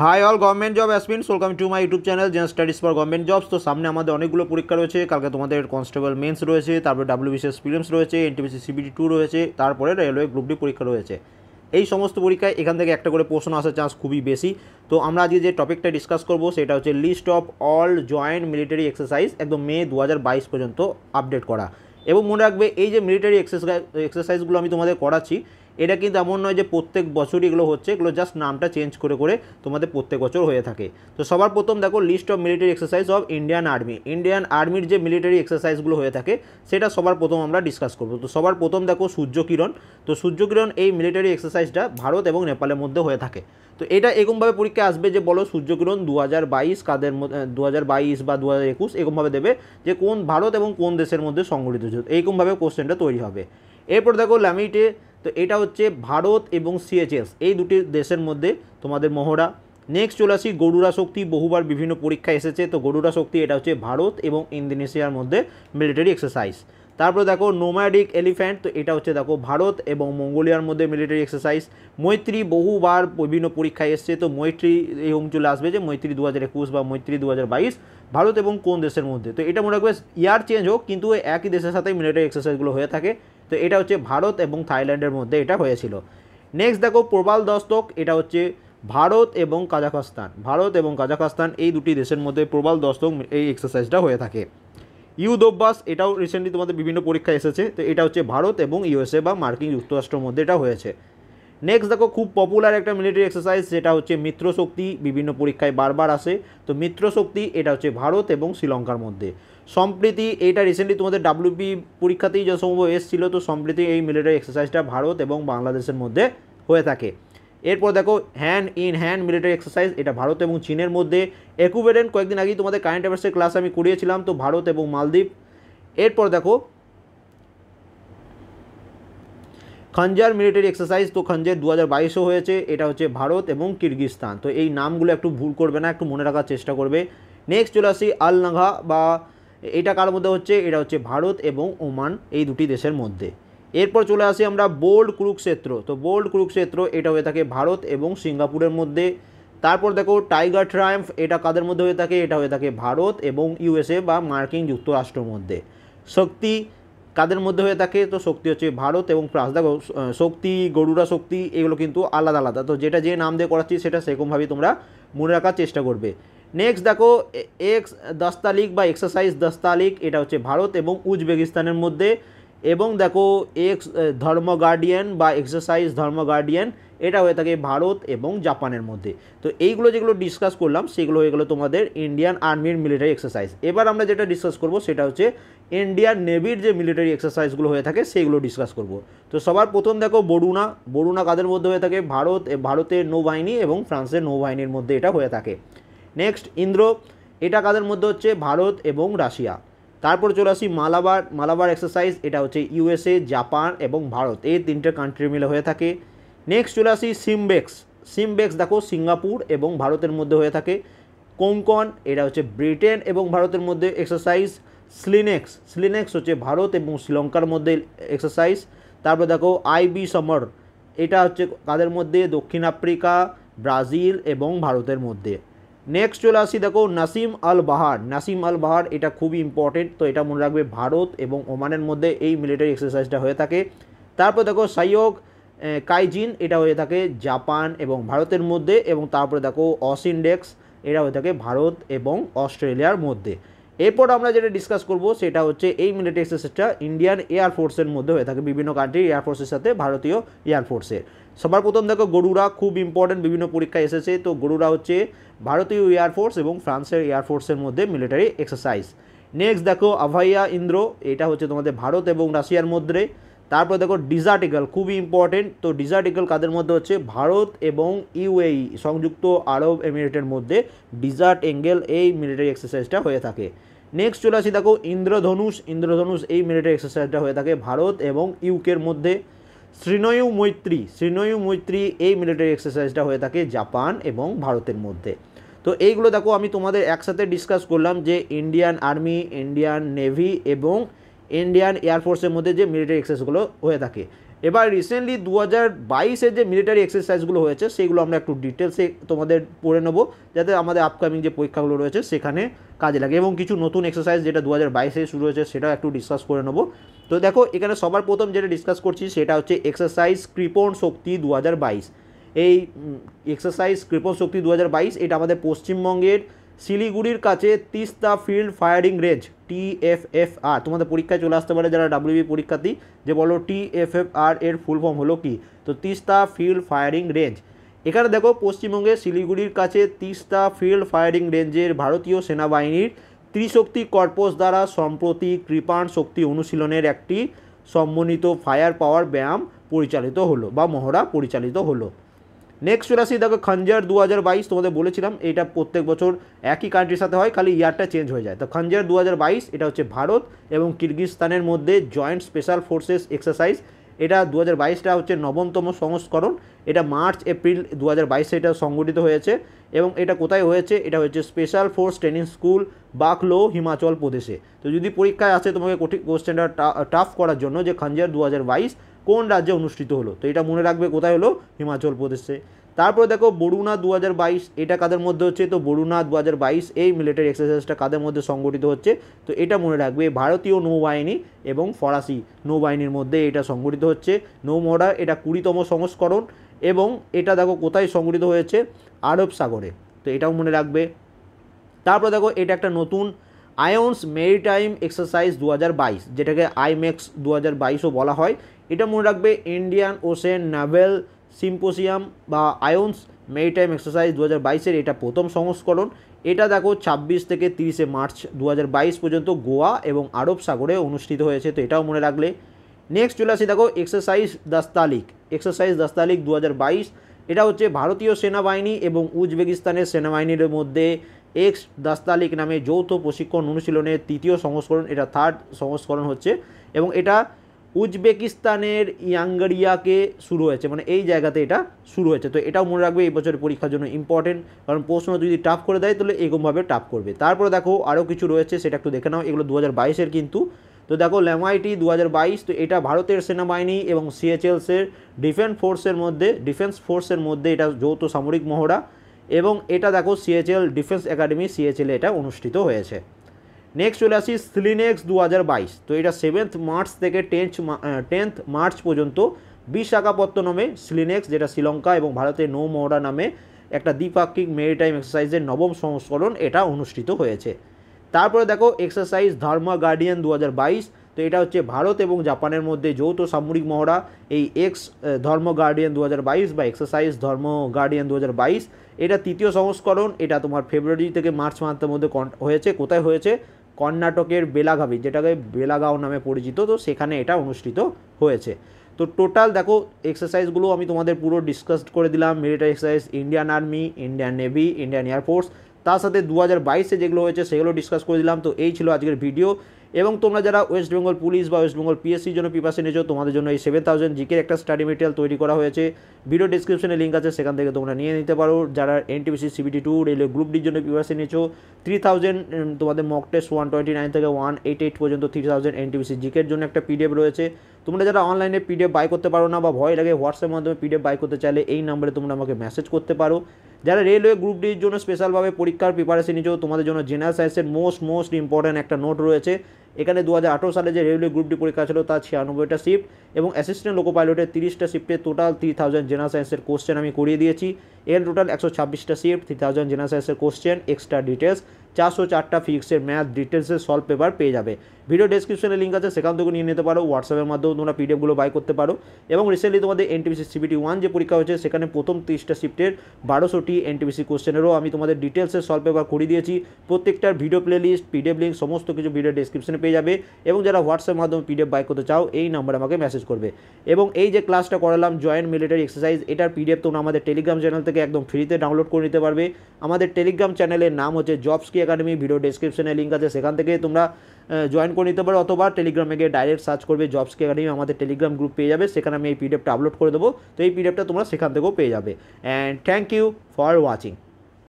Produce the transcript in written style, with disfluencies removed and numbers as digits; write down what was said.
High all government job aspirants, welcome to my YouTube channel gen studies for government jobs. তো সামনে আমাদের অনেকগুলো পরীক্ষা রয়েছে। কালকে তোমাদের কনস্টেবল মেন্স রয়েছে, তারপরে ডাব্লিউবিসিএস প্রিলিমস রয়েছে, এনটিপিসি সিবিটি 2 রয়েছে, তারপরে রেলওয়ে গ্রুপ ডি পরীক্ষা রয়েছে। এই সমস্ত পরীক্ষায় এখান থেকে একটা করে প্রশ্ন আসার চান্স খুবই বেশি। তো আমরা আজকে যে টপিকটা ডিসকাস করবো সেটা হচ্ছে list of all joint military exercise, একদম মে 2022 পর্যন্ত আপডেট করা। এবং মনে রাখবে, এই যে মিলিটারি এক্সারসাইজগুলো আমি তোমাদের করাচ্ছি, এটা কিন্তু এমন নয় যে প্রত্যেক বছরই এগুলো হচ্ছে, এগুলো জাস্ট নামটা চেঞ্জ করে করে তোমাদের প্রত্যেক বছর হয়ে থাকে। তো সবার প্রথম দেখো list of military exercise of Indian army. Indian আর্মির যে মিলিটারি এক্সারসাইজগুলো হয়ে থাকে সেটা সবার প্রথম আমরা ডিসকাস করবো। তো সবার প্রথম দেখো সূর্যকিরণ। তো সূর্যকিরণ এই মিলিটারি এক্সারসাইজটা ভারত এবং নেপালের মধ্যে হয়ে থাকে। তো এটা এরকমভাবে পরীক্ষা আসবে যে বলো সূর্যকিরণ 2022 কাদের মধ্যে, 2022 বা 2021 এরকমভাবে দেবে যে কোন ভারত এবং কোন দেশের মধ্যে সংগঠিত যুদ্ধ, এইরকমভাবে কোশ্চেনটা তৈরি হবে। এরপর দেখো ল্যামিটে। তো এটা হচ্ছে ভারত এবং সিএচএস এই দুটি দেশের মধ্যে তোমাদের মহড়া। নেক্সট চলে আসি গরুড়া শক্তি, বহুবার বিভিন্ন পরীক্ষা এসেছে। তো গরুড়া শক্তি এটা হচ্ছে ভারত এবং ইন্দোনেশিয়ার মধ্যে মিলিটারি এক্সারসাইজ। তারপরে দেখো নোম্যাডিক এলিফ্যান্ট। তো এটা হচ্ছে দেখো ভারত এবং মঙ্গোলিয়ার মধ্যে মিলিটারি এক্সারসাইজ। মৈত্রী বহুবার বিভিন্ন পরীক্ষায় এসছে। তো মৈত্রী এরকম চলে আসবে যে মৈত্রী 2021 বা মৈত্রী 2022 ভারত এবং কোন দেশের মধ্যে। তো এটা মনে রাখবে ইয়ার চেঞ্জ হোক, কিন্তু একই দেশের সাথেই মিলিটারি এক্সারসাইজগুলো হয়ে থাকে। তো এটা হচ্ছে ভারত এবং থাইল্যান্ডের মধ্যে এটা হয়েছিল। নেক্সট দেখো প্রবাল দস্তক। এটা হচ্ছে ভারত এবং কাজাখস্তান, ভারত এবং কাজাখস্তান এই দুটি দেশের মধ্যে প্রবাল দস্তক এই এক্সারসাইজটা হয়ে থাকে। ইউথ অভ্যাস, এটাও রিসেন্টলি তোমাদের বিভিন্ন পরীক্ষা এসেছে। তো এটা হচ্ছে ভারত এবং ইউএসএ বা মার্কিন যুক্তরাষ্ট্রের মধ্যে এটা হয়েছে। নেক্সট দেখো খুব পপুলার একটা মিলিটারি এক্সারসাইজ, যেটা হচ্ছে মিত্র শক্তি, বিভিন্ন পরীক্ষায় বারবার আসে। তো মিত্র শক্তি এটা হচ্ছে ভারত এবং শ্রীলঙ্কার মধ্যে। সম্প্রীতি, এইটা রিসেন্টলি তোমাদের ডাব্লিউবি পরীক্ষাতেই যে সম্ভব এসেছিলো। তো সম্প্রীতি এই মিলিটারি এক্সারসাইজটা ভারত এবং বাংলাদেশের মধ্যে হয়ে থাকে। এরপর দেখো hand in hand military exercise, এটা ভারত এবং চীনের মধ্যে। ইকুইভ্যালেন্ট কয়েকদিন আগেই তোমাদের কারেন্ট অ্যাফেয়ার্সের ক্লাস আমি করিয়েছিলাম, তো ভারত এবং মালদ্বীপ। এরপর দেখো খঞ্জার মিলিটারি এক্সারসাইজ। তো খঞ্জের 2022 হয়েছে, এটা হচ্ছে ভারত এবং কিরগিজস্তান। তো এই নামগুলো একটু ভুল করবে না, একটু মনে রাখার চেষ্টা করবে। নেক্সট চলে আসি আল নাঘা, বা এটা কার মধ্যে হচ্ছে, এটা হচ্ছে ভারত এবং ওমান এই দুটি দেশের মধ্যে। এরপর চলে আসি আমরা বোল্ড কুরুক্ষেত্র। তো বোল্ড কুরুক্ষেত্র এটা হয়ে থাকে ভারত এবং সিঙ্গাপুরের মধ্যে। তারপর দেখো টাইগার ট্রায়াম্ফ, এটা কাদের মধ্যে হয়ে থাকে, এটা হয়ে থাকে ভারত এবং ইউএসএ বা মার্কিন যুক্তরাষ্ট্রের মধ্যে। শক্তি কাদের মধ্যে হয়ে থাকে, তো শক্তি হচ্ছে ভারত এবং ফ্রান্স। দেখো শক্তি, গরুড়া শক্তি এগুলো কিন্তু আলাদা আলাদা। তো যেটা যে নাম দিয়ে করাচ্ছি সেটা সেরকমভাবেই তোমরা মনে রাখার চেষ্টা করবে। নেক্সট দেখো এক্স দাস্তালিক বা এক্সারসাইজ দাস্তালিক, এটা হচ্ছে ভারত এবং উজবেকিস্তানের মধ্যে। এবং দেখো এক্স ধর্ম গার্ডিয়ান বা এক্সারসাইজ ধর্ম গার্ডিয়ান, এটা হয়ে থাকে ভারত এবং জাপানের মধ্যে। তো এইগুলো যেগুলো ডিসকাস করলাম সেগুলো হয়ে গেলো তোমাদের ইন্ডিয়ান আর্মির মিলিটারি এক্সারসাইজ। এবার আমরা যেটা ডিসকাস করব সেটা হচ্ছে ইন্ডিয়ান নেভির যে মিলিটারি এক্সারসাইজগুলো হয়ে থাকে সেগুলো ডিসকাস করব। তো সবার প্রথম দেখো বরুণা। বরুণা কাদের মধ্যে হয়ে থাকে, ভারতের নৌবাহিনী এবং ফ্রান্সের নৌবাহিনীর মধ্যে এটা হয়ে থাকে। নেক্সট ইন্দ্র, এটা কাদের মধ্যে হচ্ছে, ভারত এবং রাশিয়া। তারপর চলে আসি মালাবার। মালাবার এক্সারসাইজ, এটা হচ্ছে ইউএসএ, জাপান এবং ভারত এই তিনটে কান্ট্রি মিলে হয়ে থাকে। নেক্সট চলে আসি সিমবেক্স। সিমবেক্স দেখো সিঙ্গাপুর এবং ভারতের মধ্যে হয়ে থাকে। কোঙ্কন, এটা হচ্ছে ব্রিটেন এবং ভারতের মধ্যে এক্সারসাইজ। স্লিনেক্স, স্লিনেক্স হচ্ছে ভারত এবং শ্রীলঙ্কার মধ্যে এক্সারসাইজ। তারপর দেখো আইবি সমর, এটা হচ্ছে কাদের মধ্যে, দক্ষিণ আফ্রিকা, ব্রাজিল এবং ভারতের মধ্যে। নেক্সট চলে আসি দেখো নাসিম আল বাহার। নাসিম আল বাহার এটা খুবই ইম্পর্টেন্ট, তো এটা মনে রাখবে ভারত এবং ওমানের মধ্যে এই মিলিটারি এক্সারসাইজটা হয়ে থাকে। তারপর দেখো সাইয়োগ কাইজিন, এটা হয়ে থাকে জাপান এবং ভারতের মধ্যে। এবং তারপরে দেখো অসিনডেক্স, এটা হয়ে থাকে ভারত এবং অস্ট্রেলিয়ার মধ্যে। এরপর আমরা যেটা ডিসকাস করব সেটা হচ্ছে এই মিলিটারি এক্সারসাইজটা ইন্ডিয়ান এয়ারফোর্সের মধ্যে হয়ে থাকে, বিভিন্ন কান্ট্রির এয়ারফোর্সের সাথে ভারতীয় এয়ারফোর্সের। সবার প্রথম দেখো গরুড়া, খুব ইম্পর্টেন্ট, বিভিন্ন পরীক্ষায় এসেছে। তো গরুড়া হচ্ছে ভারতীয় এয়ারফোর্স এবং ফ্রান্সের এয়ারফোর্সের মধ্যে মিলিটারি এক্সারসাইজ। নেক্সট দেখো আভাইয়া ইন্দ্র, এটা হচ্ছে তোমাদের ভারত এবং রাশিয়ার মধ্যে। তারপর দেখো ডিজার্ট ইগল, খুবই ইম্পর্টেন্ট। তো ডিজার্ট ইগল কাদের মধ্যে হচ্ছে, ভারত এবং ইউএই সংযুক্ত আরব এমিরেটের মধ্যে ডিজার্ট এঙ্গেল এই মিলিটারি এক্সারসাইজটা হয়ে থাকে। নেক্সট চলে আসি দেখো ইন্দ্রধনুষ। ইন্দ্রধনুষ এই মিলিটারি এক্সারসাইজটা হয়ে থাকে ভারত এবং ইউকের মধ্যে। শ্রীনয়ু মৈত্রী, শ্রীনয়ু মৈত্রী এই মিলিটারি এক্সারসাইজটা হয়ে থাকে জাপান এবং ভারতের মধ্যে। তো এইগুলো দেখো আমি তোমাদের একসাথে ডিসকাস করলাম যে ইন্ডিয়ান আর্মি, ইন্ডিয়ান নেভি এবং ইন্ডিয়ান এয়ারফোর্সের মধ্যে যে মিলিটারি এক্সারসাইজগুলো হয়ে থাকে। এবার রিসেন্টলি 2022-এর যে মিলিটারি এক্সারসাইজগুলো হয়েছে সেইগুলো আমরা একটু ডিটেলসে তোমাদের পড়ে নেবো, যাতে আমাদের আপকামিং যে পরীক্ষাগুলো রয়েছে সেখানে কাজে লাগে, এবং কিছু নতুন এক্সারসাইজ যেটা 2022-এ শুরু হয়েছে সেটাও একটু ডিসকাস করে নেবো। তো দেখো এখানে সবার প্রথম যেটা ডিসকাস করছি সেটা হচ্ছে এক্সারসাইজ কৃপণ শক্তি 2022। এই এক্সারসাইজ কৃপণ শক্তি 2022 এটা আমাদের পশ্চিমবঙ্গের শিলিগুড়ির কাছে Teesta field firing range TFFR, তোমাদের পরীক্ষায় চলে আসতে পারে যারা WB পরীক্ষার্থী, যে বলো TFFR এর ফুল ফর্ম হলো কি, তো তিস্তা ফিল্ড ফায়ারিং রেঞ্জ। এখানে দেখো পশ্চিমবঙ্গের শিলিগুড়ির কাছে তিস্তা ফিল্ড ফায়ারিং রেঞ্জের ভারতীয় সেনাবাহিনীর ত্রিশক্তি কর্পস দ্বারা সম্প্রতি কৃপাণ শক্তি অনুশীলনের একটি সমন্বিত ফায়ার পাওয়ার ব্যায়াম পরিচালিত হলো বা মহড়া পরিচালিত হলো। নেক্সট চলে আসি দেখো খঞ্জার 2022, তোমাদের বলেছিলাম এটা প্রত্যেক বছর একই কান্ট্রির সাথে হয়, খালি ইয়ারটা চেঞ্জ হয়ে যায়। তো খঞ্জার 2022 এটা হচ্ছে ভারত এবং কিরগিজস্তানের মধ্যে জয়েন্ট স্পেশাল ফোর্সেস এক্সারসাইজ। এটা 2022টা হচ্ছে 9তম সংস্করণ, এটা মার্চ এপ্রিল 2022-এ এটা সংগঠিত হয়েছে। এবং এটা কোথায় হয়েছে, এটা হচ্ছে special force training school Baklo Himachal প্রদেশে। তো যদি পরীক্ষায় আসে তোমাকে কোশ্চেনটা টাফ করার জন্য যে খঞ্জার 2022 কোন রাজ্যে অনুষ্ঠিত হলো, তো এটা মনে রাখবে কোথায় হলো, হিমাচল প্রদেশে। তারপর দেখো বরুণা 2022, এটা কাদের মধ্যে হচ্ছে, তো বরুণা 2022 এই মিলিটারি এক্সারসাইজটা কাদের মধ্যে সংগঠিত হচ্ছে, তো এটা মনে রাখবে ভারতীয় নৌবাহিনী এবং ফরাসি নৌবাহিনীর মধ্যে এটা সংগঠিত হচ্ছে। নৌমহড়া এটা 20তম সংস্করণ এবং এটা দেখো কোথায় সংগঠিত হয়েছে, আরব সাগরে, তো এটাও মনে রাখবে। তারপর দেখো এটা একটা নতুন আয়ন্স মেরিটাইম এক্সারসাইজ 2022, যেটাকে আইম্যাক্স 2022ও বলা হয়। এটা মনে রাখবে ইন্ডিয়ান ওশেন নাভেল সিম্পোসিয়াম বা আয়ন্স মেরিটাইম এক্সারসাইজ 2022-এর এটা প্রথম সংস্করণ। এটা দেখো 26 থেকে 30 মার্চ 2022 পর্যন্ত গোয়া এবং আরব সাগরে অনুষ্ঠিত হয়েছে, তো এটাও মনে রাখলে। নেক্সট চলে আসি দেখো এক্সারসাইজ দাস্তালিক, এক্সারসাইজ দাস্তালিক 2022, এটা হচ্ছে ভারতীয় সেনাবাহিনী এবং উজবেকিস্তানের সেনাবাহিনীর মধ্যে এক্স দাস্তালিক নামে যৌথ প্রশিক্ষণ অনুশীলনের 3য় সংস্করণ, এটা 3rd সংস্করণ হচ্ছে, এবং এটা উজবেকিস্তানের ইয়াঙ্গারিয়াকে শুরু হয়েছে, মানে এই জায়গাতে এটা শুরু হয়েছে। তো এটাও মনে রাখবে এই বছরের পরীক্ষার জন্য ইম্পর্টেন্ট, কারণ প্রশ্ন যদি টাফ করে দেয় তাহলে এরকমভাবে টাফ করবে। তারপরে দেখো আরও কিছু রয়েছে, সেটা একটু দেখে নাও, এগুলো 2022-এর কিন্তু। তো দেখো ল্যামআইটি 2022, তো এটা ভারতের সেনাবাহিনী এবং CHLসের ডিফেন্স ফোর্সের মধ্যে এটা যৌথ সামরিক মহড়া, এবং এটা দেখো CHL ডিফেন্স একাডেমি CHL এটা অনুষ্ঠিত হয়েছে। নেক্সট চলে আসি স্লিনেক্স 2022, তো এটা 7th মার্চ থেকে 10th মার্চ পর্যন্ত বিশাখাপত্তনমে স্লিনেক্স, যেটা শ্রীলঙ্কা এবং ভারতের নৌ মহড়া নামে একটা দ্বিপাক্ষিক মেরিটাইম এক্সারসাইজের 9ম সংস্করণ এটা অনুষ্ঠিত হয়েছে। তারপরে দেখো এক্সারসাইজ ধর্ম গার্ডিয়ান 2022, তো এটা হচ্ছে ভারত এবং জাপানের মধ্যে যৌথ সামরিক মহড়া। এই ধর্ম গার্ডিয়ান 2022 বা এক্সারসাইজ ধর্ম গার্ডিয়ান 2022 এটা 3য় সংস্করণ, এটা তোমার ফেব্রুয়ারি থেকে মার্চ মাসের মধ্যে হয়েছে। কোথায় হয়েছে, কর্ণাটকের বেলাগাভি, যেটাকে বেলাগাঁও নামে পরিচিত, তো সেখানে এটা অনুষ্ঠিত হয়েছে। তো টোটাল দেখো এক্সারসাইজগুলো আমি তোমাদের পুরো ডিসকাস করে দিলাম, military exercise Indian army, Indian navy, Indian air force, তার সাথে 2022-এ যেগুলো হয়েছে সেগুলো ডিসকাস করে দিলাম। তো এই ছিল আজকের ভিডিও, এবং তোমরা যারা ওয়েস্ট বেঙ্গল পুলিশ বা ওয়েস্ট বেঙ্গল PSCর জন্য প্রিপারেশন নিয়েছো, তোমাদের জন্য এই 7000 জিকের একটা স্টাডি মেটেরিয়াল তৈরি করা হয়েছে। ভিডিও ডিসক্রিপশনে লিঙ্ক আছে, সেখান থেকে তোমরা নিয়ে নিতে পারো। যারা NTPC CBT2 রেলওয়ে গ্রুপ ডির জন্য প্রিপারেশন নিয়েছো, 3000 তোমাদের মক টেস্ট 129 থেকে 188 পর্যন্ত 3000 NTPC জিকের জন্য একটা PDF রয়েছে। তোমরা যারা অনলাইনে PDF বাই করতে পারো না বা ভয় লাগে হোয়াটসঅ্যাপের মাধ্যমে PDF বাই করতে চাইলে এই নাম্বারে তোমরা আমাকে মেসেজ করতে পারো। যারা রেলওয়ে গ্রুপ ডির জন্য স্পেশালভাবে পরীক্ষার প্রিপারেশন নিচ্ছ, তোমাদের জন্য জেনারেল সায়েন্সের মোস্ট ইম্পর্ট্যান্ট একটা নোট রয়েছে। এখানে 2018 সালে যে রেলওয়ে গ্রুপ ডি পরীক্ষা ছিল তার 96টা শিফট এবং অ্যাসিস্ট্যান্ট লোকো পাইলটের 30টা শিফটে টোটাল 3000 জেনারেল সায়েন্সের কোশ্চেন আমি করিয়ে দিয়েছি। এর টোটাল 126টা শিফট, 3000 জেনারেল সায়েন্সের কোশ্চেন, এক্সট্রা ডিটেলস, 404টা ফিজিক্সের ম্যাথ ডিটেলসের সলভ পেপার পেয়ে যাবে। ভিডিও ডেসক্রিপশনে লিঙ্ক আছে, সেখান থেকে নিয়ে নিতে পারো। হোয়াটসঅ্যাপের মাধ্যমেও তোমরা PDFগুলো বাই করতে পারো। এবং রিসেন্টলি তোমাদের NTPC CBT1 যে পরীক্ষা হয়েছে সেখানে প্রথম 30টা শিফটের 1200টি NTPC কোশ্চেনেরও আমি তোমাদের ডিটেলসের সলভ পেপার করিয়ে দিয়েছি। প্রত্যেকটার ভিডিও প্লেলিস্ট, PDF লিঙ্ক সমস্ত কিছু ভিডিও ডেসক্রিপশনে পেয়ে যাবে। এবং যারা হোয়াটসঅ্যাপের মাধ্যমে PDF বাই করতে চাও এই নাম্বারে আমাকে মেসেজ করবে। এবং এই যে ক্লাসটা করালাম জয়েন্ট মিলিটারি এক্সারসাইজ, এটার PDF তোমরা আমাদের টেলিগ্রাম চ্যানেল থেকে একদম ফ্রিতে ডাউনলোড করে নিতে পারবে। আমাদের টেলিগ্রাম চ্যানেলের নাম হচ্ছে জবস কি একাডেমি, ভিডিও ডেসক্রিপশনে লিঙ্ক আছে, সেখান থেকে তোমরা জয়েন করে নিতে পারো, অথবা টেলিগ্রামে গিয়ে ডাইরেক্ট সার্চ করবে জবস কি একাডেমি, আমাদের টেলিগ্রাম গ্রুপ পেয়ে যাবে, সেখানে আমি এই PDFটা আপলোড করে দেবো। তো এই PDFটা তোমরা সেখান থেকেও পেয়ে যাবে। And thank you for watching.